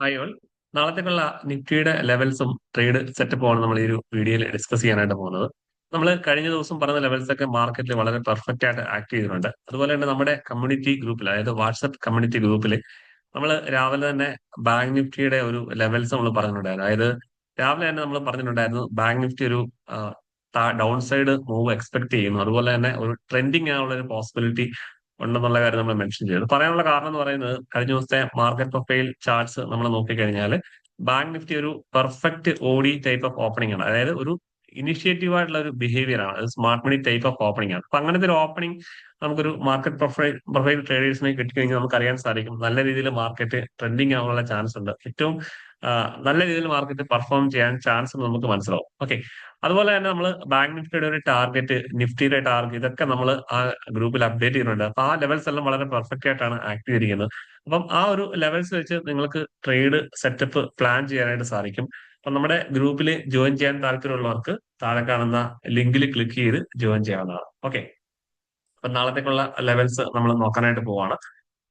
Hi all. നാളത്തേക്കുള്ള നിഫ്റ്റിയുടെ ലെവൽസും trade സെറ്റപ്പുമാണ് നമ്മൾ ഈ ഒരു വീഡിയോയിൽ ഡിസ്കസ് ചെയ്യാനായിട്ട് പോകുന്നത്. നമ്മൾ കഴിഞ്ഞ ദിവസം പറഞ്ഞ ലെവൽസ് ഒക്കെ മാർക്കറ്റിൽ വളരെ പെർഫെക്റ്റ് ആയിട്ട് ആക്ട് ചെയ്തിട്ടുണ്ട്. അതുപോലെ തന്നെ നമ്മുടെ കമ്മ്യൂണിറ്റി ഗ്രൂപ്പിൽ, അതായത് വാട്സ്ആപ്പ് കമ്മ്യൂണിറ്റി ഗ്രൂപ്പിൽ നമ്മൾ രാവിലെ തന്നെ ബാങ്ക് നിഫ്റ്റിയുടെ ഒരു ലെവൽസ് നമ്മൾ പറഞ്ഞിട്ടുണ്ടായിരുന്നു. അതായത് രാവിലെ തന്നെ നമ്മൾ പറഞ്ഞിട്ടുണ്ടായിരുന്നു ബാങ്ക് നിഫ്റ്റി ഒരു ഡൗൺ സൈഡ് മൂവ് എക്സ്പെക്ട് ചെയ്യുന്നു. അതുപോലെ തന്നെ ഒരു ട്രെൻഡിങ് ആനുള്ള ഒരു പോസിബിലിറ്റി ഉണ്ടെന്നുള്ള കാര്യം നമ്മൾ മെൻഷൻ ചെയ്തു. പറയാനുള്ള കാരണം എന്ന് പറയുന്നത് കഴിഞ്ഞ ദിവസത്തെ മാർക്കറ്റ് പ്രൊഫൈൽ ചാർട്ട്സ് നമ്മൾ നോക്കിക്കഴിഞ്ഞാൽ ബാങ്ക് നിഫ്റ്റി ഒരു perfect OD type of opening ആണ്. അതായത് ഒരു ഇനിഷ്യേറ്റീവ് ആയിട്ടുള്ള ഒരു ബിഹേവിയർ ആണ്. അത് smart money type of opening ആണ്. അപ്പൊ അങ്ങനത്തെ ഒരു ഓപ്പണിംഗ് നമുക്കൊരു മാർക്കറ്റ് പ്രൊഫൈൽ ട്രേഡേഴ്സിനെ കിട്ടിക്കഴിഞ്ഞാൽ നമുക്ക് അറിയാൻ സാധിക്കും നല്ല രീതിയിൽ മാർക്കറ്റ് ട്രെൻഡിങ് ആവാനുള്ള ചാൻസ് ഉണ്ട്. ഏറ്റവും നല്ല രീതിയിൽ മാർക്കറ്റ് പെർഫോം ചെയ്യാൻ ചാൻസ് നമുക്ക് മനസ്സിലാവും. ഓക്കെ. അതുപോലെ തന്നെ നമ്മൾ ബാങ്ക് നിഫ്റ്റിയുടെ ഒരു ടാർഗറ്റ്, നിഫ്റ്റിയുടെ ടാർഗറ്റ്, ഇതൊക്കെ നമ്മൾ ആ ഗ്രൂപ്പിൽ അപ്ഡേറ്റ് ചെയ്യുന്നുണ്ട്. അപ്പൊ ആ ലെവൽസ് എല്ലാം വളരെ പെർഫെക്റ്റ് ആയിട്ടാണ് ആക്ട് ചെയ്തിരിക്കുന്നത്. അപ്പം ആ ഒരു ലെവൽസ് വെച്ച് നിങ്ങൾക്ക് ട്രേഡ് സെറ്റപ്പ് പ്ലാൻ ചെയ്യാനായിട്ട് സാധിക്കും. അപ്പൊ നമ്മുടെ ഗ്രൂപ്പിൽ ജോയിൻ ചെയ്യാൻ താല്പര്യമുള്ളവർക്ക് താഴെ കാണുന്ന ലിങ്കിൽ ക്ലിക്ക് ചെയ്ത് ജോയിൻ ചെയ്യാവുന്നതാണ്. ഓക്കെ. അപ്പൊ നാളത്തേക്കുള്ള ലെവൽസ് നമ്മൾ നോക്കാനായിട്ട് പോവാണ്.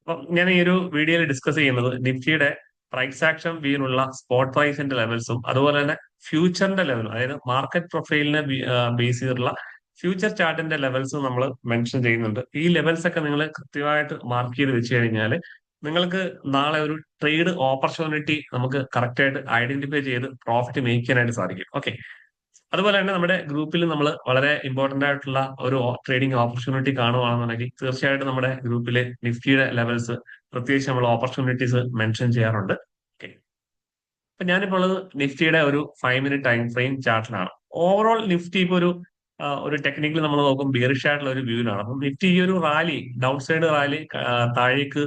അപ്പം ഞാൻ ഈ ഒരു വീഡിയോയിൽ ഡിസ്കസ് ചെയ്യുന്നത് നിഫ്റ്റിയുടെ പ്രൈസ് ആക്ഷൻ വ്യൂവിനുള്ള സ്പോട്ട് പ്രൈസിന്റെ ലെവൽസും അതുപോലെ തന്നെ ഫ്യൂച്ചറിന്റെ ലെവലും, അതായത് മാർക്കറ്റ് പ്രൊഫൈലിനെ ബേസ് ചെയ്തിട്ടുള്ള ഫ്യൂച്ചർ ചാർട്ടിന്റെ ലെവൽസും നമ്മൾ മെൻഷൻ ചെയ്യുന്നുണ്ട്. ഈ ലെവൽസ് ഒക്കെ നിങ്ങൾ കൃത്യമായിട്ട് മാർക്ക് ചെയ്ത് വെച്ച് കഴിഞ്ഞാൽ നിങ്ങൾക്ക് നാളെ ഒരു ട്രേഡ് ഓപ്പർച്യൂണിറ്റി നമുക്ക് കറക്റ്റ് ആയിട്ട് ഐഡന്റിഫൈ ചെയ്ത് പ്രോഫിറ്റ് മേക്ക് ചെയ്യാനായിട്ട് സാധിക്കും. ഓക്കെ. അതുപോലെ തന്നെ നമ്മുടെ ഗ്രൂപ്പിൽ നമ്മൾ വളരെ ഇമ്പോർട്ടന്റ് ആയിട്ടുള്ള ഒരു ട്രേഡിംഗ് ഓപ്പർച്യൂണിറ്റി കാണുകയാണെന്നുണ്ടെങ്കിൽ തീർച്ചയായിട്ടും നമ്മുടെ ഗ്രൂപ്പിൽ നിഫ്റ്റിയുടെ ലെവൽസ് പ്രത്യേകിച്ച് നമ്മൾ ഓപ്പർച്യൂണിറ്റീസ് മെൻഷൻ ചെയ്യാറുണ്ട്. ഓക്കെ. അപ്പൊ ഞാനിപ്പോൾ ഉള്ളത് നിഫ്റ്റിയുടെ ഒരു 5 മിനിറ്റ് ടൈം ഫ്രെയിം ചാർട്ടിലാണ്. ഓവറോൾ നിഫ്റ്റി ഇപ്പൊ ഒരു ടെക്നിക്കൽ നമ്മൾ നോക്കും ബിയറിഷ് ആയിട്ടുള്ള ഒരു വ്യൂവിലാണ്. അപ്പം നിഫ്റ്റി ഈ ഒരു റാലി, ഡൗൺ സൈഡ് റാലി താഴേക്ക്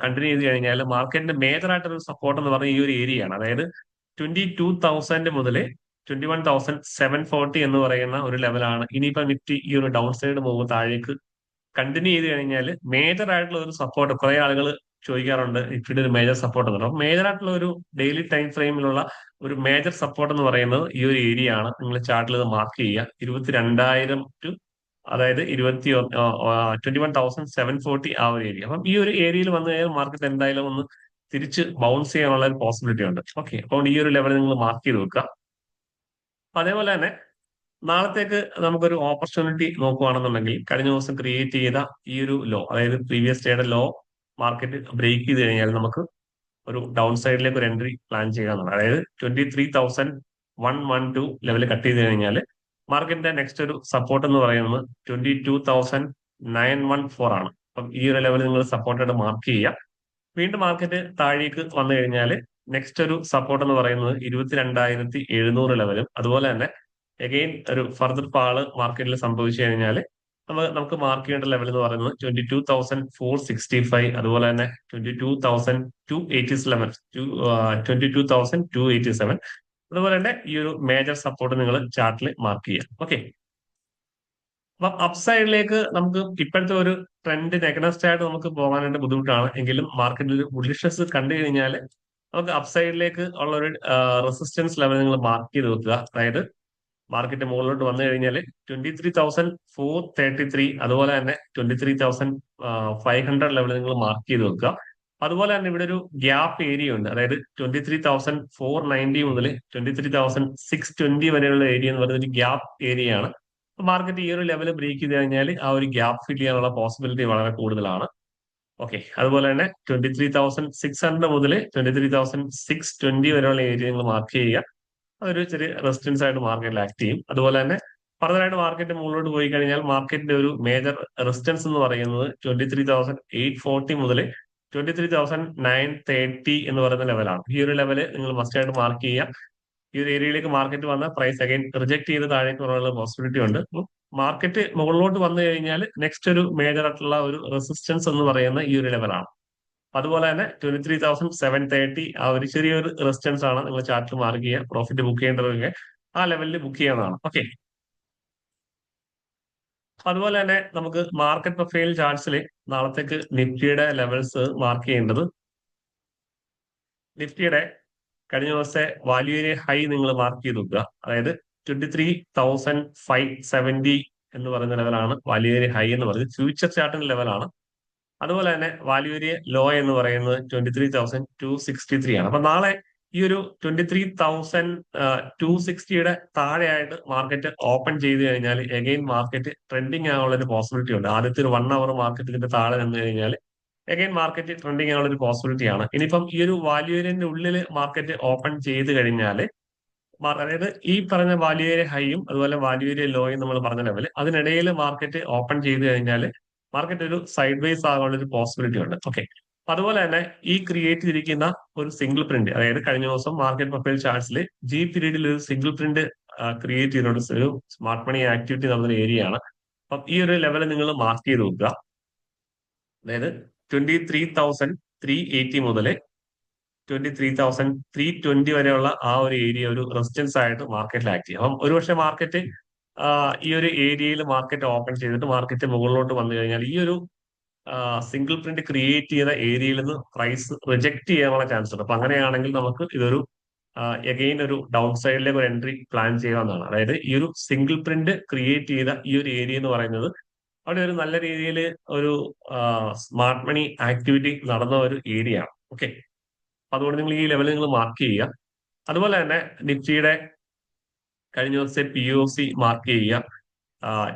കണ്ടിന്യൂ ചെയ്ത് കഴിഞ്ഞാൽ മാർക്കറ്റിന്റെ മേജർ ആയിട്ടൊരു സപ്പോർട്ട് എന്ന് പറഞ്ഞ ഈ ഒരു ഏരിയയാണ്. അതായത് 22,000 മുതൽ 21,740 എന്ന് പറയുന്ന ഒരു ലെവലാണ്. ഇനിയിപ്പോ നിഫ്റ്റി ഈ ഒരു ഡൗൺ സൈഡ് മൂവ് താഴേക്ക് കണ്ടിന്യൂ ചെയ്ത് കഴിഞ്ഞാൽ മേജർ ആയിട്ടുള്ള ഒരു സപ്പോർട്ട് കുറെ ആളുകൾ ചോദിക്കാറുണ്ട്, നിഫ്റ്റിയുടെ ഒരു മേജർ സപ്പോർട്ട് എന്ന് പറയുന്നത്. മേജർ ആയിട്ടുള്ള ഒരു ഡെയിലി ടൈം ഫ്രെയിമിലുള്ള ഒരു മേജർ സപ്പോർട്ട് എന്ന് പറയുന്നത് ഈ ഒരു ഏരിയ ആണ്. നിങ്ങൾ ചാർട്ടിൽ ഇത് മാർക്ക് ചെയ്യുക. 22,000 ടു, അതായത് 21,740 ആ ഒരു ഏരിയ. അപ്പം ഈ ഒരു ഏരിയയിൽ വന്നു കഴിഞ്ഞാൽ മാർക്കറ്റ് എന്തായാലും ഒന്ന് തിരിച്ച് ബൗൺസ് ചെയ്യാനുള്ള ഒരു പോസിബിലിറ്റി ഉണ്ട്. ഓക്കെ. അപ്പോൾ ഈ ഒരു ലെവൽ നിങ്ങൾ മാർക്ക് ചെയ്ത് വെക്കുക. അപ്പൊ അതേപോലെ തന്നെ നാളത്തേക്ക് നമുക്കൊരു ഓപ്പർച്യൂണിറ്റി നോക്കുകയാണെന്നുണ്ടെങ്കിൽ കഴിഞ്ഞ ദിവസം ക്രിയേറ്റ് ചെയ്ത ഈ ഒരു ലോ, അതായത് പ്രീവിയസ് ഡേയുടെ ലോ മാർക്കറ്റ് ബ്രേക്ക് ചെയ്ത് കഴിഞ്ഞാൽ നമുക്ക് ഒരു ഡൗൺ സൈഡിലേക്ക് ഒരു എൻട്രി പ്ലാൻ ചെയ്യാന്നുണ്ട്. അതായത് 23,112 ലെവൽ കട്ട് ചെയ്ത് കഴിഞ്ഞാൽ മാർക്കറ്റിന്റെ നെക്സ്റ്റ് ഒരു സപ്പോർട്ട് എന്ന് പറയുന്നത് 22,914 ആണ്. അപ്പം ഈ ഒരു ലെവൽ നിങ്ങൾ സപ്പോർട്ടായിട്ട് മാർക്ക് ചെയ്യുക. വീണ്ടും മാർക്കറ്റ് താഴേക്ക് വന്നു കഴിഞ്ഞാൽ നെക്സ്റ്റ് ഒരു സപ്പോർട്ട് എന്ന് പറയുന്നത് 22,700 ലെവലും, അതുപോലെ തന്നെ എഗെയിൻ ഒരു ഫർദർ പാള് മാർക്കറ്റിൽ സംഭവിച്ചു കഴിഞ്ഞാൽ നമുക്ക് മാർക്ക് ചെയ്യേണ്ട ലെവൽ എന്ന് പറയുന്നത് 22,465, അതുപോലെ തന്നെ 22,287, 22,287. അതുപോലെ തന്നെ ഈ ഒരു മേജർ സപ്പോർട്ട് നിങ്ങൾ ചാർട്ടിൽ മാർക്ക് ചെയ്യാം. ഓക്കെ. അപ്പം അപ്സൈഡിലേക്ക് നമുക്ക് ഇപ്പോഴത്തെ ഒരു ട്രെൻഡ് നെഗറ്റീവ് ആയിട്ട് നമുക്ക് പോകാനായിട്ട് ബുദ്ധിമുട്ടാണ്. എങ്കിലും മാർക്കറ്റിൽ ബുള്ളിഷസ് കണ്ടു കഴിഞ്ഞാൽ നമുക്ക് അപ്സൈഡിലേക്ക് ഉള്ള ഒരു റെസിസ്റ്റൻസ് ലെവൽ നിങ്ങൾ മാർക്ക് ചെയ്ത് വെക്കുക. അതായത് മാർക്കറ്റ് മുകളിലോട്ട് വന്നു കഴിഞ്ഞാൽ 23,433, അതുപോലെ തന്നെ 23,500 ലെവൽ നിങ്ങൾ മാർക്ക് ചെയ്ത് വെക്കുക. അതുപോലെ തന്നെ ഇവിടെ ഒരു ഗ്യാപ്പ് ഏരിയ ഉണ്ട്. അതായത് 23,490 മുതൽ 23,620 വരെയുള്ള ഏരിയ എന്ന് പറയുന്നത് ഒരു ഗ്യാപ്പ് ഏരിയ ആണ്. മാർക്കറ്റ് ഈ ഒരു ലെവൽ ബ്രേക്ക് ചെയ്ത് കഴിഞ്ഞാൽ ആ ഒരു ഗ്യാപ്പ് ഫിൽ ചെയ്യാനുള്ള പോസിബിലിറ്റി വളരെ കൂടുതലാണ്. ഓക്കെ. അതുപോലെ തന്നെ 23,600 മുതൽ 23,620 വരെയുള്ള ഏരിയ നിങ്ങൾ മാർക്ക് ചെയ്യുക. അതൊരു ചെറിയ റെസിസ്റ്റൻസ് ആയിട്ട് മാർക്കറ്റിൽ ആക്ട് ചെയ്യും. അതുപോലെ തന്നെ ഫർദറായിട്ട് മാർക്കറ്റ് മുകളിലോട്ട് പോയി കഴിഞ്ഞാൽ മാർക്കറ്റിന്റെ ഒരു മേജർ റെസിസ്റ്റൻസ് എന്ന് പറയുന്നത് 23,840 മുതൽ 23,930 എന്ന് പറയുന്ന ലെവലാണ്. ഈ ഒരു ലെവല് നിങ്ങൾ മസ്റ്റ് ആയിട്ട് മാർക്ക് ചെയ്യുക. ഈ ഒരു ഏരിയയിലേക്ക് മാർക്കറ്റ് വന്ന പ്രൈസ് അഗൈൻ റിജക്ട് ചെയ്ത് താഴേക്ക് വരാനുള്ള പോസിബിലിറ്റി ഉണ്ട്. മാർക്കറ്റ് മുകളിലോട്ട് വന്നു കഴിഞ്ഞാൽ നെക്സ്റ്റ് ഒരു മേജർ ആയിട്ടുള്ള ഒരു റെസിസ്റ്റൻസ് എന്ന് പറയുന്ന ഈ ഒരു ലെവലാണ്. അതുപോലെ തന്നെ 23,730 ആ ഒരു ചെറിയൊരു റെസിസ്റ്റൻസ് ആണ്. നിങ്ങൾ ചാർട്ടിൽ മാർക്ക് ചെയ്യുക. പ്രോഫിറ്റ് ബുക്ക് ചെയ്യേണ്ടതൊക്കെ ആ ലെവലിൽ ബുക്ക് ചെയ്യാവുന്നതാണ്. ഓക്കെ. അതുപോലെ തന്നെ നമുക്ക് മാർക്കറ്റ് പ്രൊഫൈൽ ചാർട്ട്സിൽ നാളത്തേക്ക് നിഫ്റ്റിയുടെ ലെവൽസ് മാർക്ക് ചെയ്യേണ്ടത്, നിഫ്റ്റിയുടെ കഴിഞ്ഞ ദിവസത്തെ വാല്യൂ ഏരിയ ഹൈ നിങ്ങൾ മാർക്ക് ചെയ്ത് വെക്കുക. അതായത് 23,570 എന്ന് പറയുന്ന ലെവലാണ് വാല്യൂ ഏരിയ ഹൈ എന്ന് പറയുന്നത്. ഫ്യൂച്ചർ ചാർട്ടിന്റെ ലെവലാണ്. അതുപോലെ തന്നെ വാല്യൂ ഏരിയ ലോ എന്ന് പറയുന്നത് 23,263 ആണ്. അപ്പൊ നാളെ ഈ ഒരു 23,260യുടെ താഴെയായിട്ട് മാർക്കറ്റ് ഓപ്പൺ ചെയ്ത് കഴിഞ്ഞാൽ എഗെയിൻ മാർക്കറ്റ് ട്രെൻഡിങ് ആകാനുള്ള ഒരു പോസിബിലിറ്റി ഉണ്ട്. ആദ്യത്തെ ഒരു 1 അവർ മാർക്കറ്റ് ഇതിന്റെ താഴെ നിന്ന് കഴിഞ്ഞാൽ എഗെയിൻ മാർക്കറ്റ് ട്രെൻഡിങ് ആകാനുള്ള ഒരു പോസിബിലിറ്റി ആണ്. ഇനിയിപ്പം ഈ ഒരു വാല്യൂ ഏരിയന്റെ ഉള്ളിൽ മാർക്കറ്റ് ഓപ്പൺ ചെയ്ത് കഴിഞ്ഞാൽ അതായത് ഈ പറഞ്ഞ വാല്യൂ ഏരിയ ഹൈയും അതുപോലെ വാല്യൂ ഏരിയ ലോയും നമ്മൾ പറഞ്ഞ ലെവൽ അതിനിടയിൽ മാർക്കറ്റ് ഓപ്പൺ ചെയ്ത് കഴിഞ്ഞാൽ മാർക്കറ്റ് ഒരു സൈഡ് വേസ് ആകാനുള്ള ഒരു പോസിബിലിറ്റി ഉണ്ട്. ഓക്കെ, അതുപോലെ തന്നെ ഈ ക്രിയേറ്റ് ചെയ്തിരിക്കുന്ന ഒരു സിംഗിൾ പ്രിന്റ്, അതായത് കഴിഞ്ഞ ദിവസം മാർക്കറ്റ് പ്രൊഫൈൽ ചാർട്ട്സിൽ ജി പീരീഡിൽ ഒരു സിംഗിൾ പ്രിന്റ് ക്രിയേറ്റ് ചെയ്തിട്ടുണ്ട്. ഒരു സ്മാർട്ട് മണി ആക്ടിവിറ്റി നടന്ന ഏരിയ ആണ്. അപ്പം ഈ ഒരു ലെവൽ നിങ്ങൾ മാർക്ക് ചെയ്ത് നോക്കുക. അതായത് 23,380 മുതൽ 23,320 വരെയുള്ള ആ ഒരു ഏരിയ ഒരു റെസിസ്റ്റൻസ് ആയിട്ട് മാർക്കറ്റിൽ ആക്ട് ചെയ്യും. അപ്പം ഒരുപക്ഷെ മാർക്കറ്റ് ഈ ഒരു ഏരിയയിൽ മാർക്കറ്റ് ഓപ്പൺ ചെയ്തിട്ട് മാർക്കറ്റ് മുകളിലോട്ട് വന്നു കഴിഞ്ഞാൽ ഈ ഒരു സിംഗിൾ പ്രിന്റ് ക്രിയേറ്റ് ചെയ്ത ഏരിയയിൽ നിന്ന് പ്രൈസ് റിജക്ട് ചെയ്യാനുള്ള ചാൻസ് ഉണ്ട്. അപ്പൊ അങ്ങനെയാണെങ്കിൽ നമുക്ക് ഇതൊരു എഗെയിൻ ഒരു ഡൗൺ സൈഡിലേക്ക് ഒരു എൻട്രി പ്ലാൻ ചെയ്യാവുന്നതാണ്. അതായത് ഈ ഒരു സിംഗിൾ പ്രിന്റ് ക്രിയേറ്റ് ചെയ്ത ഈ ഒരു ഏരിയ എന്ന് പറയുന്നത് അവിടെ ഒരു നല്ല രീതിയിൽ ഒരു സ്മാർട്ട് മണി ആക്ടിവിറ്റി നടന്ന ഒരു ഏരിയ ആണ്. ഓക്കെ, അതുകൊണ്ട് നിങ്ങൾ ഈ ലെവൽ നിങ്ങൾ മാർക്ക് ചെയ്യുക. അതുപോലെ തന്നെ നിഫ്റ്റിയുടെ കഴിഞ്ഞ ദിവസത്തെ POC മാർക്ക് ചെയ്യുക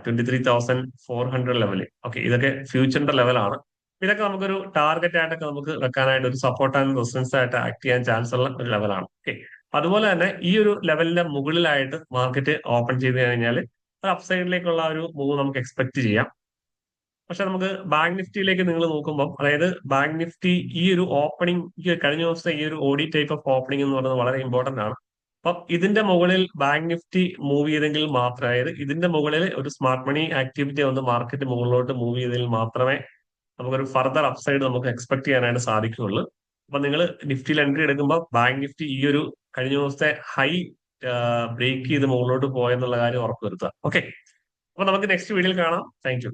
23,400 ലെവല്. ഓക്കെ, ഇതൊക്കെ ഫ്യൂച്ചറിന്റെ ലെവലാണ്. ഇതൊക്കെ നമുക്കൊരു ടാർഗറ്റ് ആയിട്ടൊക്കെ നമുക്ക് വെക്കാനായിട്ട് ഒരു സപ്പോർട്ട് ആൻഡ് റെസിസ്റ്റൻസ് ആയിട്ട് ആക്ട് ചെയ്യാൻ ചാൻസ് ഉള്ള ഒരു ലെവലാണ്. ഓക്കെ, അതുപോലെ തന്നെ ഈ ഒരു ലെവലിന്റെ മുകളിലായിട്ട് മാർക്കറ്റ് ഓപ്പൺ ചെയ്ത് കഴിഞ്ഞാൽ ഒരു അപ്സൈഡിലേക്കുള്ള ഒരു മൂവ് നമുക്ക് എക്സ്പെക്ട് ചെയ്യാം. പക്ഷെ നമുക്ക് ബാങ്ക് നിഫ്റ്റിയിലേക്ക് നിങ്ങൾ നോക്കുമ്പോൾ, അതായത് ബാങ്ക് നിഫ്റ്റി ഈ ഒരു ഓപ്പണിംഗ്, ഈ കഴിഞ്ഞ ദിവസത്തെ ഈ ഒരു ഓഡി ടൈപ്പ് ഓഫ് ഓപ്പണിംഗ് എന്ന് പറയുന്നത് വളരെ ഇമ്പോർട്ടന്റ് ആണ്. അപ്പം ഇതിന്റെ മുകളിൽ ബാങ്ക് നിഫ്റ്റി മൂവ് ചെയ്തെങ്കിൽ മാത്രമേ, അതായത് ഇതിന്റെ മുകളിൽ ഒരു സ്മാർട്ട് മണി ആക്ടിവിറ്റി വന്ന് മാർക്കറ്റ് മുകളിലോട്ട് മൂവ് ചെയ്തെങ്കിൽ മാത്രമേ നമുക്കൊരു ഫർദർ അപ്സൈഡ് നമുക്ക് എക്സ്പെക്ട് ചെയ്യാനായിട്ട് സാധിക്കുകയുള്ളൂ. അപ്പൊ നിങ്ങൾ നിഫ്റ്റിയിൽ എൻട്രി എടുക്കുമ്പോൾ ബാങ്ക് നിഫ്റ്റി ഈ ഒരു കഴിഞ്ഞ ദിവസത്തെ ഹൈ ബ്രേക്ക് ചെയ്ത് മുകളിലോട്ട് പോയെന്നുള്ള കാര്യം ഉറപ്പുവരുത്തുക. ഓക്കെ, അപ്പൊ നമുക്ക് നെക്സ്റ്റ് വീഡിയോയിൽ കാണാം. Thank you.